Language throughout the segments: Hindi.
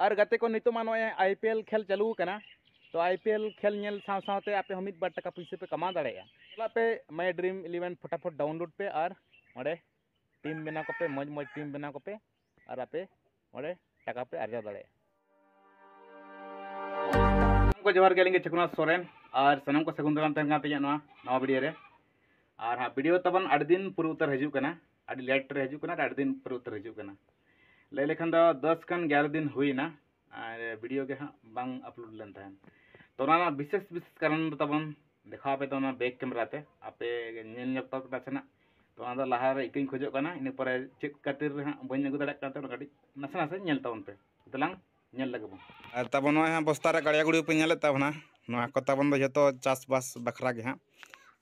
और गाते को नितो मा नोए आईपीएल खेल चालू करना तो आईपीएल खेल नेल साथ आपे हम बार टका पैसा पे कमा दाड़ेया चला पे माय ड्रीम 11 फटाफट डाउनलोड पे और ओडे टीम बना को पे मज मज टीम बना को पे और आपे ओडे टका पे अर्जा दाड़ेया को जोहार गेलिंगे चकुनाथ सोरेन और सनम को सगुन दाराम तहन पे नवा वीडियो रे और हाँ वीडियो तबन आठ दिन पूरा उत्तर हजू करना आड़ी लेट रे हजू करना आठ दिन पूरा उत्तर हजू करना लय लेखन 10 खन 11 दिन हुईना और वीडियो के हाँ बांग अपलोड लेन तहन तो ना विशेष कारण तबन देखा पे तो ना बैक कैमरा ते आपे नेल ᱧᱚᱜ ᱛᱟ ᱥᱮᱱᱟ तो ना लहा रे इकिन खोजो कना इन पर चेक खातिर हाँ बन अगु दाड़ा काते गाड़ी नासे नासे नेल तावन पे तलांग नेल लगबो और तबन नो हाँ बस्ता रे गाड़िया गुड़ी पे नेले ताबना नो को तबन दो जतो चास बास बखरा गे हाँ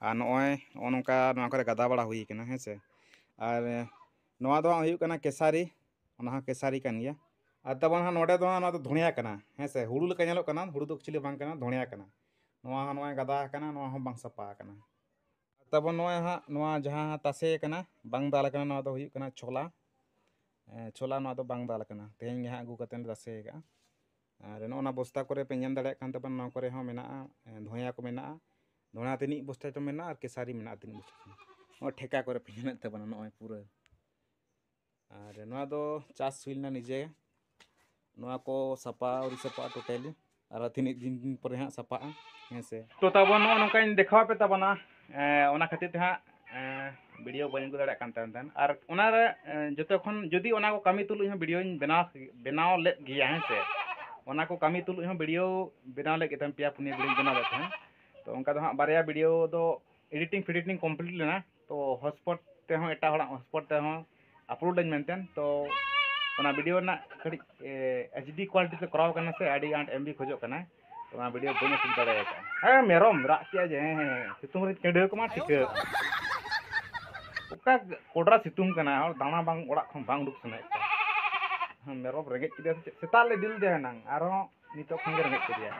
और नोय नोका नो करे गदा बड़ा हुई कना है से और नोआ दो हुई कना केसारी ओना केसारी कान गया और तबन हाँ नोडे दो ना तो धुनिया कना है से हुड़ू लका नेलो कना हुड़ू तो एक्चुअली बांग कना धुनिया कना नोआ नोय गदा कना नोआ हम बांग सपा कना तबन नोय हाँ नोआ जहां तासे कना बांग दाल कना नोआ तो हुई कना छोला छोला नोआ तो बांग दाल कना तेहें हाँ अगू कतेन तासे का और नोना बस्ता करे पे नेल दाड़े कान तबन नो करे हाँ मेना धुनिया को मेना धुनिया तिनी बस्ता तो मेना और केसारी मेना तिनी बस्ता और ठेका करे पे नेल तबन नोय पूरा और नोआ दो चास हुईना निजे नोआ को सपा और सपा टोटली और तीन दिन पर हाँ सपा हैं से तो तबन नोका देखा पे तबना ओना खातिर हाँ वीडियो बन दाड़ा कान तहन और ओना रे जतो खन जदी ओना को कमी तुलु वीडियो बनाव ले गया हैं से ओना को कमी तुलु वीडियो बनाव ले गतम पिया पुनिया वीडियो बनाव लेते तो उनका तो हाँ बारया वीडियो दो एडिटिंग फिडिटिंग कंप्लीट लेना तो हॉटस्पॉट ते हो एटा हड़ा हॉटस्पॉट ते हो अपलोड लኝ मेंटेन तो ओना वीडियो ना कड़ी एचडी क्वालिटी ते कराव करना से आडी आंट एमबी खोजो करना तो ओना वीडियो बने सुन दाड़े का मेरम राग किया जे सितुंग रे केडे को मा ठीक ओका कोडरा सितुंग करना और दाना बांग ओड़ा खन बांग दुक सने मेरम रेगे किदे सेता ले दिल दे ना आरो नितो खंगे रेगे किदिया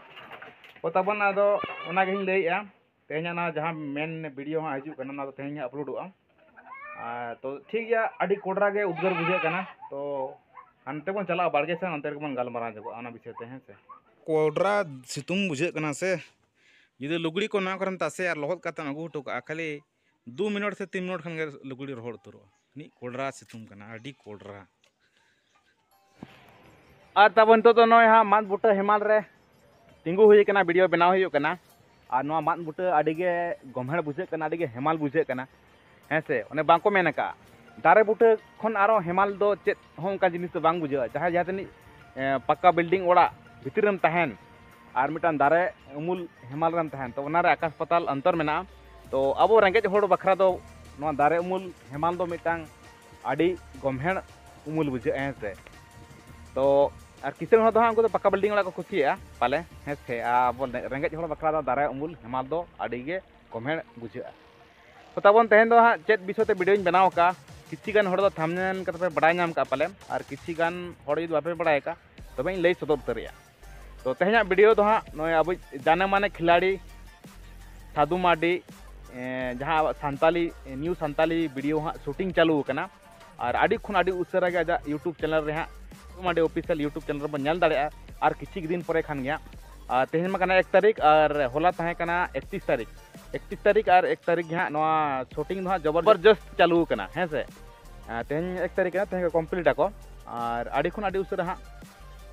ओ तबन आदो ओना गिन लैया तेहना ना जहां मेन वीडियो हा हजू करना ना तो तेहना अपलोडोआ तो ठीक गया अड़ी कोडरा के उद्गार बुझे करना तो अंते बन चला बारगे से अंतर को बन गालमारा जगो आना विषय ते हैं से कोडरा सितुंग बुझे करना से यदि लुगड़ी को ना करन तासे यार लहत कातन अगु हटो का खाली 2 मिनट से 3 मिनट खन लुगड़ी रोहड़ तुरो नि कोडरा सितुंग करना अड़ी कोडरा आ तबन तो नय हा मान बुटा हिमाल रे तिंगु हुई कना वीडियो बनाव हुई कना और नो मान बुटा अडिगे गमहेड़ बुझे कना अडिगे हेमाल बुझे कना हैं से ओने बांको मेन का दारे बुटा खन आरो हेमाल दो चेत हों का जिनिस तो बांग बुझे जहां जहां तनी पक्का बिल्डिंग ओड़ा भितरम तहन और मिटान दारे उमुल हेमाल रम तहन तो ओना रे आकाश पताल अंतर मेना तो अब रेंगेज होड़ बखरा दो नो दारे उमुल हेमाल दो मिटांग आडी गमहेड़ उमुल बुझे हैं से तो और किसान हो तो पक्का बिल्डिंग वाला को खुशिया पाले हैं से अब रेंगेज होड़ बखरा दो दारे उमुल हेमाल दो आडी गे गमहेड़ बुझे तो तबन तहन दो हाँ चेत विषय ते वीडियो बनाव का किसी गान होड़ दो थंबनेल का बड़ाय नाम का पाले और किसी गान होड़ यदि बापे बड़ाय का तबे लई सदर उतरिया तो तेहना वीडियो तो हाँ नय अब जाने माने खिलाड़ी साधु मार्डी जहाँ सांताली न्यू सांताली वीडियो हाँ शूटिंग चालू करना और आड़ी खुन आड़ी उसरा गे आजा यूट्यूब चैनल रे हाँ मार्डी ऑफिशियल यूट्यूब चैनल बन नेल दाड़े और किसी दिन पर खान गया तेहन मा 1 तारीख और होला तहे कना 31 तारीख और 1 तारीख हाँ नवा शूटिंग हाँ जबरदस्त चालू करना हैं से तेहन 1 तारीख तेहन कम्प्लीट आको और आड़ी खुन आड़ी उसरा हाँ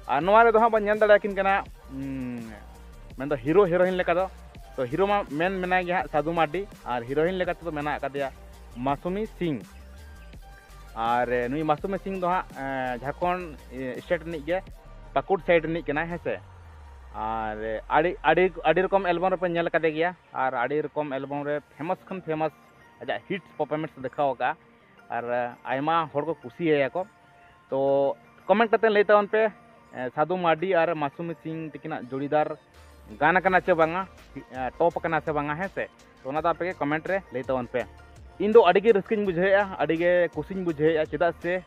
और नवा रे दो हाँ बन नेल दाड़े किन कना मेन दो हीरो हीरोइन लेका दो तो हीरो मा मेन मेना गया साधु मार्डी और हीरोइन लेका तो मेना कादिया मासूमी सिंह और नुई मासूमी सिंह दो हाँ झारखंड स्टेट निक गे पाकुड़ साइड निक कना है से और आड़ी आड़ी आड़ी रकम एल्बम रे पे नेल कादे गया और आड़ी रकम एल्बम रे फेमस खन फेमस आजा हिट्स परफॉर्मेंस दिखाओ का और आयमा होड़ को खुशी है को तो कमेंट करते लेते उन पे साधु मार्डी और मासूमी सिंह तिकिना जोड़ीदार गाना कना चे बांगा टॉप कना से बांगा है से तो ना पे कमेंट रे लेते उन पे इन दो अडिगे रस्किन बुझेया अडिगे कुसिन बुझेया चेदा से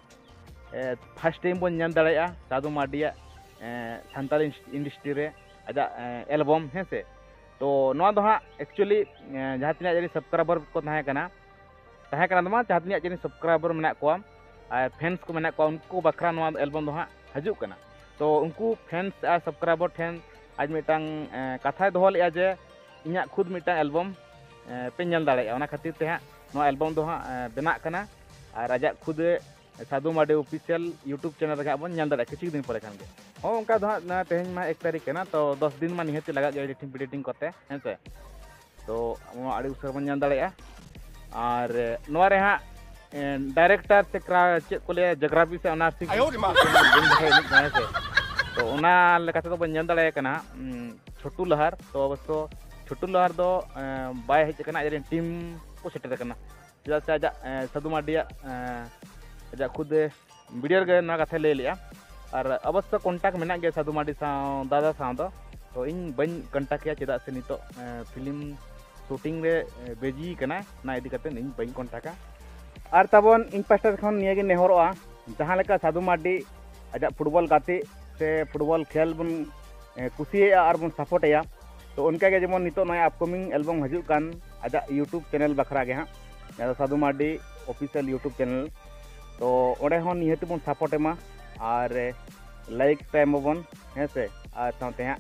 फर्स्ट टाइम बन जान दाड़ेया साधु मार्डिया सानताली इंडस्ट्री रे आजा एल्बम है से तो नोआ दो हाँ एक्चुअली जहाँ तीना जरी सब्सक्राइबर को तहे कना जहाँ तीना जरी सब्सक्राइबर मेना को फैंस को मेना को उनको बखरा नोआ एल्बम दो हाँ हजू कना तो उनको फैंस और सब्सक्राइबर ठेन आज मिटांग कथा दोहो लेया जे इᱧᱟᱹᱜ खुद मिटांग एल्बम पे नेल दाड़ेया ओना खातिर ते हाँ नो एल्बम दो हाँ बेना कना और आजा खुद साधु मार्डी ऑफिशियल यूट्यूब चैनल रे बन नेल दाड़े किछु दिन परे खान गे हो उनका दो हाँ तेहन मा 1 तारीख ना तो 10 दिन मा निहती लगा गया एडिटिंग करते हैं से तो आड़ी उसर बन नेल दाड़ेया और नोआ रे हाँ डायरेक्टर से चेक को ले जोग्राफी से ऑनर्स से तो ओना लेकाते तो बन नेल दाड़े कना छोटू लहर तो अवश्य छोटू लहर दो बाय हेज कना आज टीम को सेटर कना चेदा से आजा साधु मार्डिया आजा खुद वीडियो गे ना कथा ले लिया और अवश्य कॉन्टैक्ट मेना गया साधु मार्डी साव दादा साव दो तो इन बन कॉन्टैक्ट किया चेदा से नितो फिल्म शूटिंग रे बेजी कना ना इदी कते इन बन कॉन्टैक्टा और तबन इन पास्टर खन निया गे नेहरोआ जहां लेका साधु मार्डी आजा फुटबॉल गाते से फुटबॉल खेल बन कुसिया और बन सपोर्टया तो उनका के जेमन नितो नया अपकमिंग एल्बम हजु कान आजा यूट्यूब चैनल बखरा गे हाँ साधु मार्डी ऑफिशियल यूट्यूब चैनल तो ओडे हन निहत बन सपोर्ट एमा और लाइक टाइम बन है से और साथे हाँ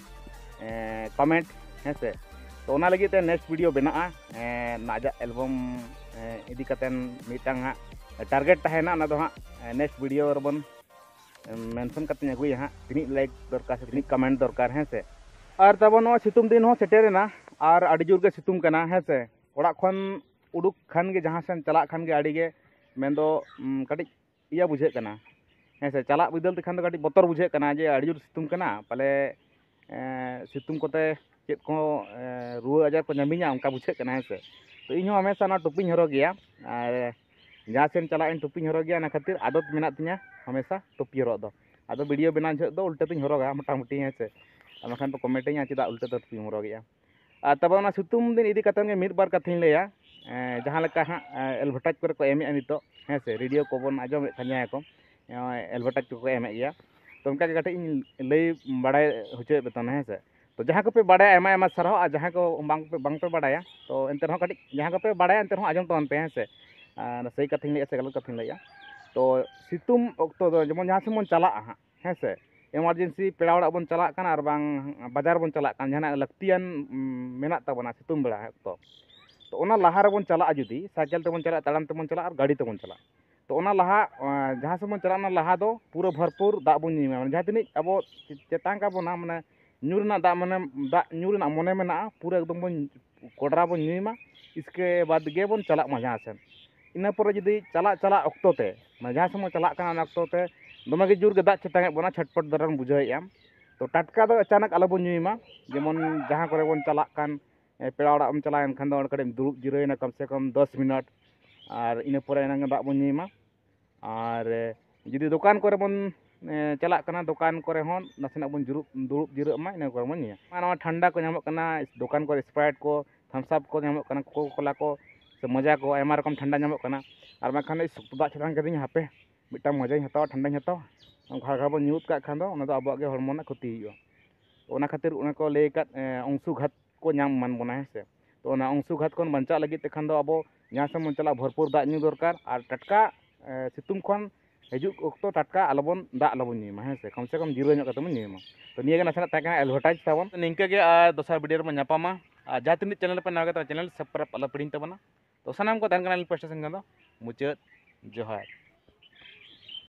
कमेंट है से तो ओना लगी ते नेक्स्ट वीडियो बना नाजा एल्बम इदी कतेन मिटांग हाँ टारगेट तहेना ना दो हाँ नेक्स्ट वीडियो रबन मेंशन करते अगुई हाँ तीन लाइक दरकार से तीन कमेंट दरकार है से और तब सितुम दिन हो सेटेरेना और अड़ी जोर के सितुम कना है से ओड़ा खन उडुक खान के जहाँ सेन चला खान के अड़ी के मेन दो कटी इया बुझे कना है से चला बिदल ते खान दो कटी बतर बुझे कना जे अड़ी जोर सितुम कना पले सितुम कोते चेत को रुआ आजार को नमीना उनका बुझे कना है से तो इन हमेशा ना टोपी हरो गया और जहाँ सेन चला इन टोपी हरो गया ना खातिर आदत मेना तिया हमेशा टोपी हरो दो आदो वीडियो बना झ दो उल्टे तीन हरोगा मोटामुटी है से खान तो कमेंटें चेदा उल्टे तो टोपी हरो गया और तब सितुम दिन इदी कतन मिद बार कथा लैया जहाँ लेका हाँ एडवर्टाइज करे को एम नितो है से रेडियो को बन आजम खानिया को एडवर्टाइज को एम गया तो उनका कटे लई बड़ाय होचे बेतन है से तो जहाँ को पे बड़ाय एमा एमा सरह और जहाँ को बांग पे बड़ाया तो एंते रहो कटी जहाँ को पे बड़ाया एंते रहो आजम तन पे है से सही कथा लैया से गलत कथा लैया तो सितुम अक्तो दो जेमन जहाँ से मन चला हाँ है से इमरजेंसी पेड़ा ओड़ा बन चला कान और बांग बाजार बन चला कान जहां लक्तियान मेना तबना सितुम बेड़ा तो ओना लहा रे बन चला जुदी साइकिल ते बन चला ताड़ाम ते बन चला और गाड़ी ते बन चला तो ओना लहा जहां से बन चला ना लहा दो पूरा भरपूर दा बन नीमा जहां तिनी अब चेतां का बना माने न्यूरना दा माने दा न्यूरना मने मेना पूरा एकदम बन कोडरा बन नीमा इसके बाद गे बन चला मा जहां से इना पर जुदी चला चला अक्तो ते जहां से बन चला काना अक्तो ते दमे के जोर के दाग चेतांगे बना छटपट दरान बुझाएम तो टटका दो अचानक आलो बन नुईमा जेमन जहाँ करे बन चला कान पेड़ा ओड़ा चला एनखान दो कड़े दुरुब जिरायना कम से कम 10 मिनट और इना परे एनांगे दाग बन नुईमा और जुदी दुकान करे बन चला काना दुकान करे होन नासेना बन दुरुब जिरामा इना करे बन नुया मानवा ठंडा को नामक काना दुकान को स्प्राइट को थम्स अप को नामक काना कोको कोला को से मजा को आयमा रकम ठंडा नामक काना और माखान दाग चलान कदिन हापे मिट्टा मजा हतावा ठंडा हतावा घर घर बन यूज का खान दो अब हरमोना क्षति हुआ खातिर को लय अंशुघात को नाम मान बना है से तो अंशुघात को बचा लगे खान दो अब जहाँ से मन चला भरपूर दाग न्यू दरकार और टटका सितुम खन हजू अक्तो टटका आलोबन दाग आलोबन न्यूमा है से कम 0 बन न्यूमा तो निया नासेना एडवर्टाइज ताबन निंका के दोसर वीडियो में नापामा जहाँ तीन चैनल पे नागे चैनल सब्सक्राइब आलो पिड़िंग तबना तो सामान को तहन पास्टा सेन मुचाद जोहार।